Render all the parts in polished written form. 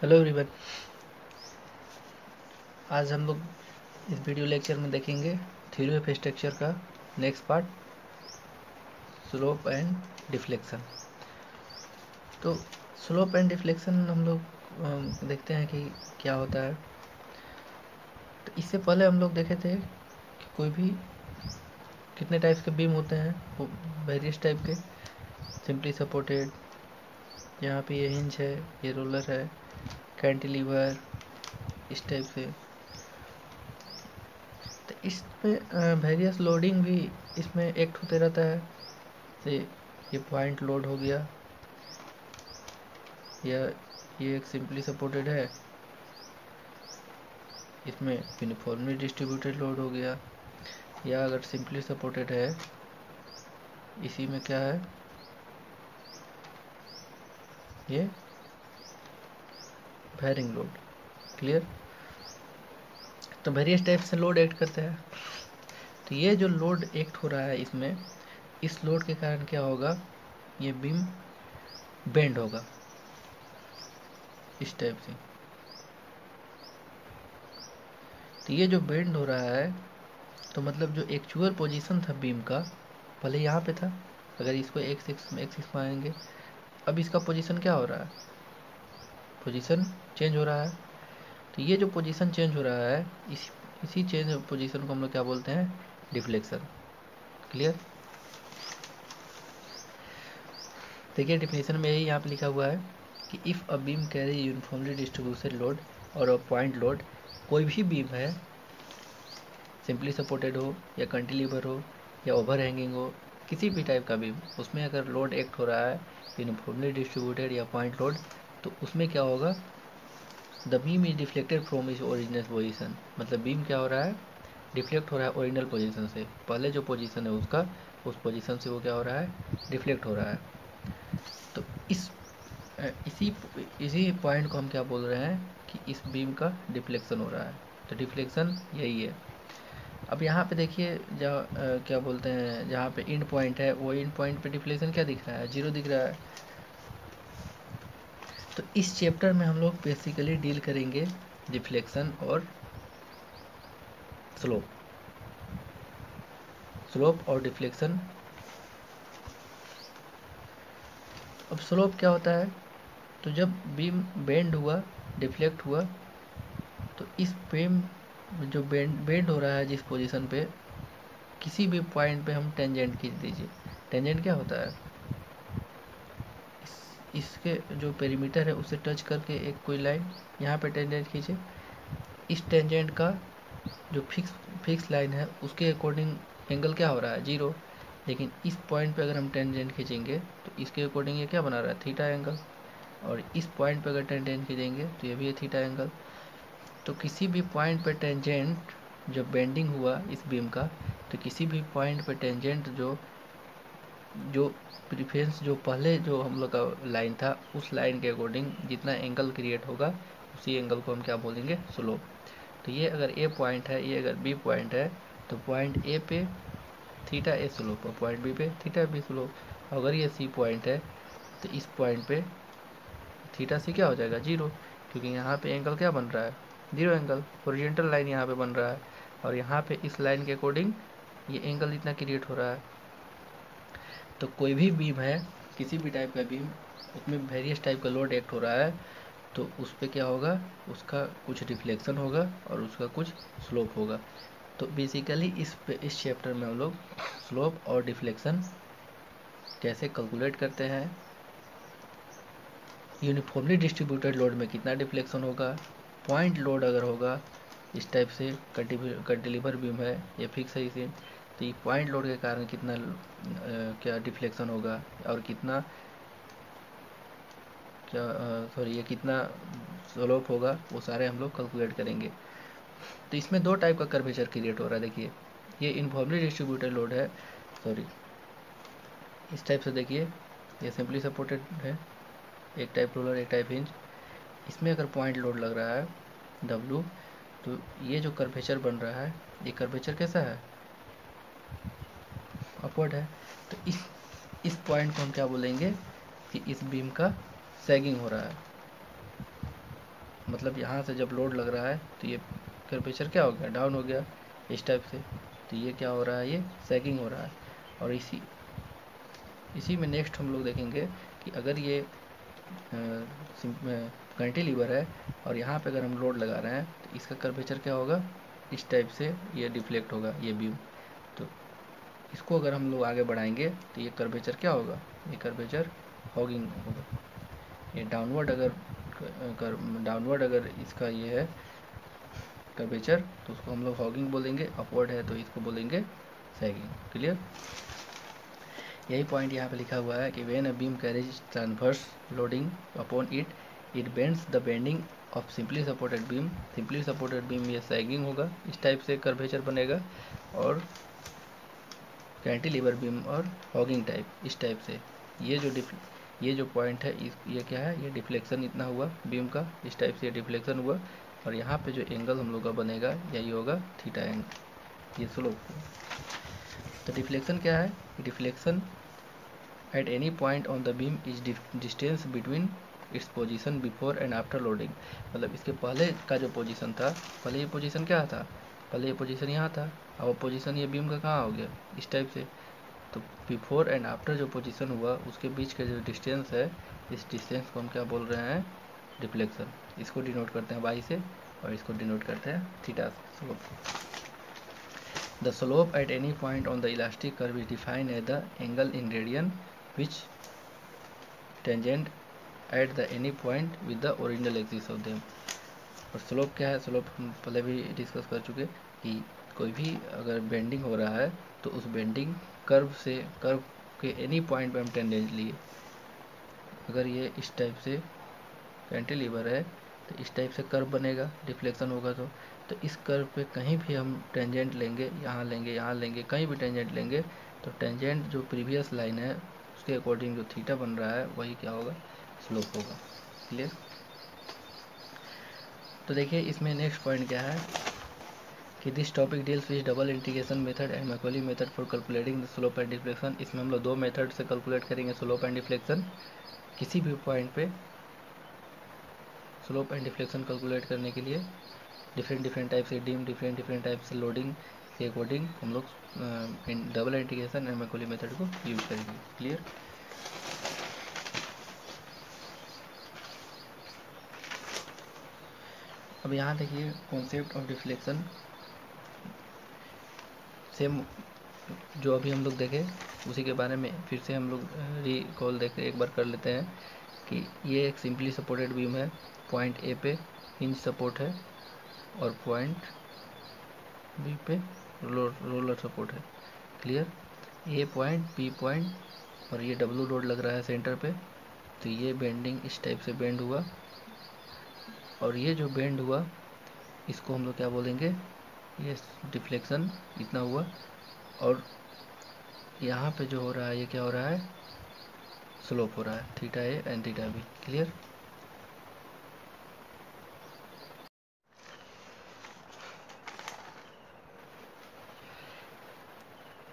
Hello everyone. आज हम लोग इस वीडियो लेक्चर में देखेंगे थ्योरी ऑफ स्ट्रक्चर का next part, slope and deflection. तो स्लोप एंड डिफ्लेक्शन हम लोग देखते हैं कि क्या होता है। तो इससे पहले हम लोग देखे थे कि कोई भी कितने टाइप्स के बीम होते हैं, वो वेरियस टाइप के, सिंपली सपोर्टेड, यहाँ पे ये हिंज है, ये रोलर है, कैंटिलीवर, इस टाइप से। तो इसमें वेरियस लोडिंग भी इसमें एक्ट होते रहता है। तो ये पॉइंट लोड हो गया, या ये एक सिंपली सपोर्टेड है, इसमें यूनिफॉर्मली डिस्ट्रीब्यूटेड लोड हो गया। या अगर सिंपली सपोर्टेड है, इसी में क्या है, ये वेरिंग लोड। क्लियर। तो वेरियस टाइप से लोड एक्ट करते हैं। तो ये जो लोड एक्ट हो रहा है इसमें, इस लोड के कारण क्या होगा, ये बीम बेंड होगा इस टाइप से। तो ये जो बेंड हो रहा है, तो मतलब जो एक्चुअल पोजीशन था बीम का, पहले यहाँ पे था, अगर इसको एक्स मानेंगे, अब इसका पोजीशन क्या हो रहा है, पोजीशन चेंज हो रहा है। तो ये जो पोजीशन चेंज हो रहा है, इसी चेंज पोजीशन को हम लोग क्या बोलते हैं, डिफ्लेक्शन। क्लियर। देखिए डिफिनेशन में यही यहाँ पे लिखा हुआ है कि if a beam carry uniformly distributed load और अ पॉइंट लोड, कोई भी बीम है, सिंपली सपोर्टेड हो या कैंटिलीवर हो या ओवर हैंगिंग हो, किसी भी टाइप का बीम, उसमें अगर लोड एक्ट हो रहा है यूनिफॉर्मली डिस्ट्रीब्यूटेड या पॉइंट लोड, तो उसमें क्या होगा, the beam is deflected from is original position. मतलब बीम क्या हो रहा है, डिफ्लेक्ट हो रहा है ओरिजिनल पोजीशन से, पहले जो पोजीशन है उसका, उस पोजीशन से वो क्या हो रहा है, डिफ्लेक्ट हो रहा है। तो इसी इसी पॉइंट को हम क्या बोल रहे हैं कि इस बीम का डिफ्लेक्शन हो रहा है। तो डिफ्लेक्शन यही है। अब यहाँ पे देखिए, जहाँ क्या बोलते हैं, जहाँ पे इंड पॉइंट है, वो इंड पॉइंट पे डिफ्लेक्शन क्या दिख रहा है, जीरो दिख रहा है। तो इस चैप्टर में हम लोग बेसिकली डील करेंगे डिफ्लेक्शन और स्लोप। स्लोप और डिफ्लेक्शन। अब स्लोप क्या होता है, तो जब बीम बेंड हुआ, डिफ्लेक्ट हुआ, तो इस बीम जो बेंड हो रहा है जिस पोजीशन पे, किसी भी पॉइंट पे हम टेंजेंट खींच दीजिए। टेंजेंट क्या होता है, इसके जो पेरीमीटर है उससे टच करके एक कोई लाइन यहाँ पे टेंजेंट खींचे, इस टेंजेंट का जो फिक्स लाइन है उसके अकॉर्डिंग एंगल क्या हो रहा है, जीरो। लेकिन इस पॉइंट पे अगर हम टेंजेंट खींचेंगे तो इसके अकॉर्डिंग ये क्या बना रहा है, थीटा एंगल। और इस पॉइंट पे अगर टेंजेंट खींचेंगे तो ये भी है थीटा एंगल। तो किसी भी पॉइंट पे टेंजेंट जब बेंडिंग हुआ इस बीम का, तो किसी भी पॉइंट पे टेंजेंट जो जो प्रीफेंस जो पहले जो हम लोग का लाइन था, उस लाइन के अकॉर्डिंग जितना एंगल क्रिएट होगा, उसी एंगल को हम क्या बोलेंगे, स्लोप। तो ये अगर ए पॉइंट है, ये अगर बी पॉइंट है, तो पॉइंट ए पे थीटा ए स्लोप और पॉइंट बी पे थीटा बी स्लोप। अगर ये सी पॉइंट है, तो इस पॉइंट पे थीटा सी क्या हो जाएगा, जीरो, क्योंकि यहाँ पे एंगल क्या बन रहा है, जीरो एंगल, ओरिजेंटल लाइन यहाँ पे बन रहा है, और यहाँ पे इस लाइन के अकॉर्डिंग ये एंगल इतना क्रिएट हो रहा है। तो कोई भी बीम है, किसी भी टाइप का बीम, उसमें वेरियस टाइप का लोड एक्ट हो रहा है, तो उस पर क्या होगा, उसका कुछ रिफ्लेक्शन होगा और उसका कुछ स्लोप होगा। तो बेसिकली इस चैप्टर में हम लोग स्लोप और डिफ्लेक्शन कैसे कैलकुलेट करते हैं, यूनिफॉर्मली डिस्ट्रीब्यूटेड लोड में कितना डिफ्लेक्शन होगा, पॉइंट लोड अगर होगा इस टाइप से, कैंटिलीवर बीम है, ये फिक्स है इसे, तो ये पॉइंट लोड के कारण कितना क्या डिफ्लेक्शन होगा, और कितना क्या सॉरी ये कितना स्लोप होगा, वो सारे हम लोग कैलकुलेट करेंगे। तो इसमें दो टाइप का कर्वेचर क्रिएट हो रहा है। देखिए ये इनफॉर्मली डिस्ट्रीब्यूटेड लोड है, सॉरी इस टाइप से देखिए, ये सिंपली सपोर्टेड है, एक टाइप रोलर एक टाइप हिंज। इसमें अगर पॉइंट लोड लग रहा है W, तो ये जो कर्वेचर बन रहा है, ये कर्वेचर कैसा है, अपवर्ड है। तो इस पॉइंट को हम क्या बोलेंगे कि इस बीम का सैगिंग हो रहा है। मतलब यहाँ से जब लोड लग रहा है तो ये कर्वेचर क्या हो गया, डाउन हो गया इस टाइप से। तो ये क्या हो रहा है, ये सैगिंग हो रहा है। और इसी में नेक्स्ट हम लोग देखेंगे कि अगर ये कैंटिलीवर है और यहाँ पे अगर हम लोड लगा रहे हैं तो इसका कर्वेचर क्या होगा, इस टाइप से ये डिफ्लेक्ट होगा ये बीम। तो इसको अगर हम लोग आगे बढ़ाएंगे तो ये कर्वेचर क्या होगा, ये कर्वेचर हॉगिंग होगा। ये डाउनवर्ड अगर इसका ये है कर्वेचर तो उसको हम लोग हॉगिंग बोलेंगे, अपवर्ड है तो इसको बोलेंगे सैगिंग। क्लियर। यही पॉइंट यहाँ पे लिखा हुआ है कि when a beam carries transverse loading upon it bends the bending of simply supported beam. Simply supported beam ये सैगिंग होगा, इस टाइप से कर्वेचर बनेगा। और कैंटिलीवर बीम और हॉगिंग टाइप इस टाइप से। ये जो पॉइंट है ये क्या है, ये डिफ्लेक्शन इतना हुआ बीम का, इस टाइप से ये डिफ्लेक्शन हुआ। और यहाँ पे जो एंगल हम लोग का बनेगा यही होगा थीटा एंगल, ये स्लोप। तो डिफ्लेक्शन क्या है, deflection at any point on the beam is distance between its position before and after loading. मतलब इसके पहले का जो पोजीशन था, पहले ये पोजीशन क्या था, पहले ये पोजीशन यहाँ था, अब पोजीशन ये बीम का कहाँ हो गया, इस टाइप से। तो बिफोर एंड आफ्टर जो पोजीशन हुआ उसके बीच का जो डिस्टेंस है, इस डिस्टेंस को हम क्या बोल रहे हैं, डिफ्लेक्शन। इसको डिनोट करते हैं वाई से और इसको डिनोट करते हैं थीटा से, स्लोप को। The slope at any point on the elastic curve is defined as the angle in radian which tangent at the any point with the original axis of them। और slope क्या है, slope हम पहले भी discuss कर चुके कि कोई भी अगर बेंडिंग हो रहा है तो उस बेंडिंग कर्व के एनी पॉइंट पे हम टेंजेंट लिए। अगर ये इस टाइप से कैंटिलीवर है तो इस टाइप से कर्व बनेगा, डिफ्लेक्शन होगा। तो इस कर्व पे कहीं भी हम टेंजेंट लेंगे, यहाँ लेंगे, यहाँ लेंगे, कहीं भी टेंजेंट लेंगे तो टेंजेंट जो प्रीवियस लाइन है उसके अकॉर्डिंग जो थीटा बन रहा है वही क्या होगा, स्लोप होगा। क्लियर। तो देखिए इसमें नेक्स्ट पॉइंट क्या है कि this topic deals with double integration method and Macaulay method for calculating the slope and deflection. इसमें हम लोग दो मेथड से कैलकुलेट करेंगे स्लोप एंड डिफ्लेक्शन। किसी भी पॉइंट पे स्लोप एंड डिफ्लेक्शन कैलकुलेट करने के लिए डिफरेंट टाइप से डीम, डिफरेंट टाइप से लोडिंग के अकॉर्डिंग हम लोग double integration and Macaulay method को यूज करेंगे। क्लियर। अब यहाँ देखिए कॉन्सेप्ट ऑफ डिफ्लेक्शन सेम जो अभी हम लोग देखे उसी के बारे में फिर से हम लोग रिकॉल देखे एक बार कर लेते हैं कि ये एक सिंपली सपोर्टेड बीम है, पॉइंट ए पे हिंज सपोर्ट है और पॉइंट बी पे रोलर सपोर्ट है। क्लियर। ए पॉइंट, बी पॉइंट और ये डब्लू लोड लग रहा है सेंटर पे। तो ये बेंडिंग इस टाइप से बेंड हुआ और ये जो बेंड हुआ इसको हम लोग क्या बोलेंगे, ये डिफ्लेक्शन इतना हुआ। और यहाँ पे जो हो रहा है ये क्या हो रहा है, स्लोप हो रहा है, theta A and theta B. Clear.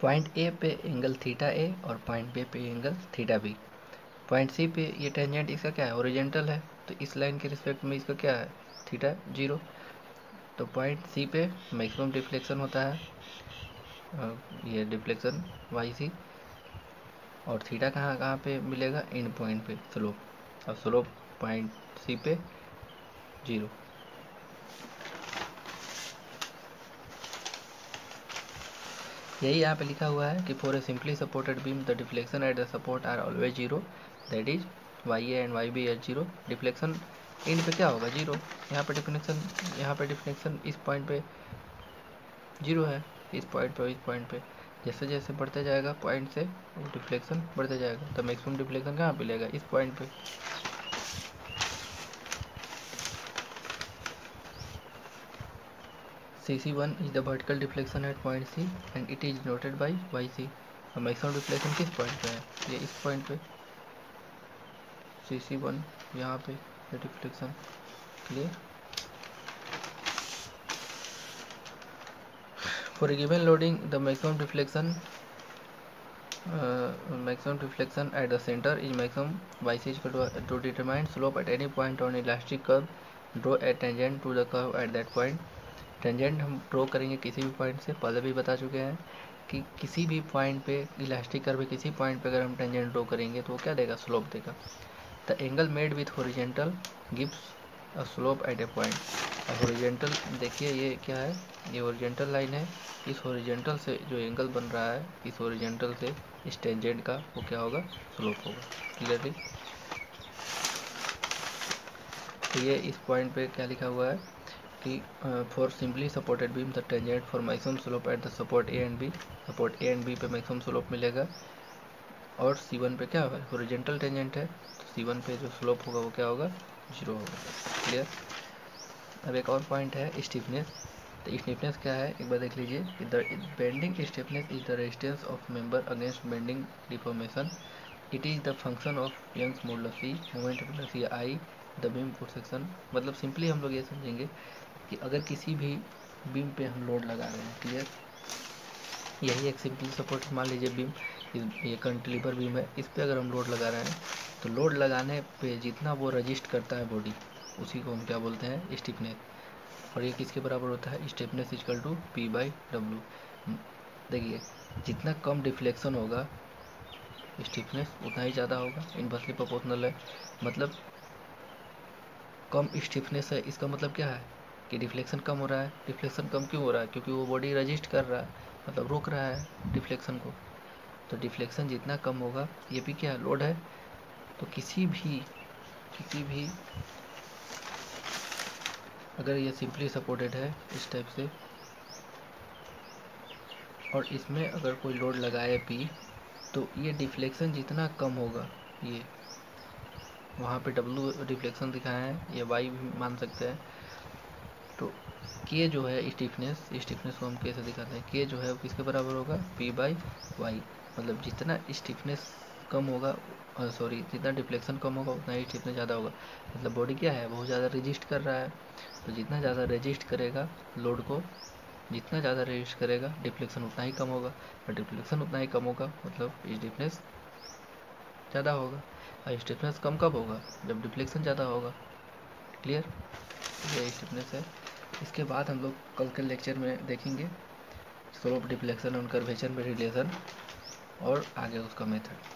Point A पे एंगल थीटा ए और पॉइंट बी पे angle theta B. Point C पे ये टेंजेंट इसका क्या है, ओरिजेंटल है, तो इस लाइन के रिस्पेक्ट में इसका क्या है, थीटा 0। तो पॉइंट सी पे मैक्सिमम डिफ्लेक्शन होता है, ये डिफ्लेक्शन वाई सी। और थीटा कहाँ कहाँ पे मिलेगा, इन पॉइंट पे स्लोप। और स्लोप पॉइंट सी पे 0। यही यहाँ पे लिखा हुआ है कि for a simply supported beam the deflection at the support are always 0, that is Y A and Y B at 0। Deflection इन पे क्या होगा, 0। यहाँ पे डिफ्लेक्शन इस पॉइंट पे 0 है, इस पॉइंट पे और इस पॉइंट पे। जैसे जैसे बढ़ते जाएगा पॉइंट से वो डिफ्लेक्शन बढ़ते जाएगा। तो मैक्सिमम डिफ्लेक्शन कहाँ मिलेगा, इस पॉइंट पे। CC1 is the vertical deflection at point C and it is denoted by YC। और मैक्सिमम डिफ्लेक्शन किस पॉइंट पे है, ये इस पॉइंट पे, CC1 यहाँ पे ये deflection. Clear. For a given loading the maximum deflection at the center is maximum YC is equal to determine slope at any point on elastic curve draw a tangent to the curve at that point. Tangent हम draw करेंगे किसी भी point से, पहले भी बता चुके हैं कि किसी भी पॉइंट पे इलास्टिक कर्व पे किसी पॉइंट पे अगर हम टेंजेंट ड्रॉ करेंगे तो वो क्या देगा, स्लोप देगा। The angle made with horizontal gives a slope eight A point. Horizontal देखिए ये क्या है, ये हॉरिजेंटल लाइन है, इस हॉरिजेंटल से जो एंगल बन रहा है, इस हॉरिजेंटल से इस टेंजेंट का वो क्या होगा, स्लोप होगा। क्लियरली, तो ये इस पॉइंट पे क्या लिखा हुआ है कि for simply supported beam the tangent for maximum slope at the support A and B. Support A and B पे मैक्सिमम स्लोप मिलेगा, और C1 पे क्या होगा, हॉरिजेंटल टेंजेंट है, तो C1 पे जो स्लोप होगा वो क्या होगा, 0 होगा। क्लियर। अब एक और पॉइंट है स्टिफनेस। तो स्टिफनेस क्या है, एक बार देख लीजिए। The bending stiffness is the resistance of member against bending deformation. It is the function of Young's modulus C moment plus ये I the beam force section. मतलब सिंपली हम लोग ये समझेंगे कि अगर किसी भी बीम पे हम लोड लगा रहे हैं, क्लियर, यही एक सिंपली सपोर्ट, मान लीजिए बीम, ये कंटिलीवर बीम है, इस पे अगर हम लोड लगा रहे हैं तो लोड लगाने पे जितना वो रजिस्ट करता है बॉडी, उसी को हम क्या बोलते हैं, स्टिफनेस। और ये किसके बराबर होता है, स्टिफनेस इक्वल टू P/W। देखिए जितना कम डिफ्लेक्शन होगा स्टिफनेस उतना ही ज़्यादा होगा, इनवर्सली प्रोपोर्शनल है। मतलब कम स्टिफनेस है, इसका मतलब क्या है कि डिफ्लेक्शन कम हो रहा है। डिफ्लेक्शन कम क्यों हो रहा है, क्योंकि वो बॉडी रजिस्ट कर रहा है, मतलब रोक रहा है डिफ्लेक्शन को। तो डिफ्लेक्शन जितना कम होगा, ये भी क्या है, लोड है। तो किसी भी अगर ये सिंपली सपोर्टेड है इस टाइप से, और इसमें अगर कोई लोड लगाए P, तो ये डिफ्लेक्शन जितना कम होगा, ये वहाँ पे W डिफ्लेक्शन दिखाया है, ये Y भी मान सकते हैं। तो K जो है स्टिफनेस को हम K से दिखाते हैं, K जो है वो किसके बराबर होगा, P/Y। मतलब जितना स्टिफनेस कम होगा, सॉरी, जितना डिफ्लेक्शन कम होगा उतना ही स्टिफनेस ज़्यादा होगा। मतलब बॉडी क्या है, बहुत ज़्यादा रेजिस्ट कर रहा है, तो जितना ज़्यादा रेजिस्ट करेगा लोड को, जितना ज़्यादा रेजिस्ट करेगा डिफ्लेक्शन उतना ही कम होगा, और डिफ्लेक्शन उतना ही कम होगा मतलब स्टिफनेस ज़्यादा होगा। और स्टिफनेस कम कब होगा, जब डिफ्लेक्शन ज़्यादा होगा। क्लियर, ये स्टिफनेस है। इसके बाद हम लोग कल के लेक्चर में देखेंगे स्लोप, डिफ्लेक्शन और कर्वेचर में रिलेशन, और आगे उसका मेथड।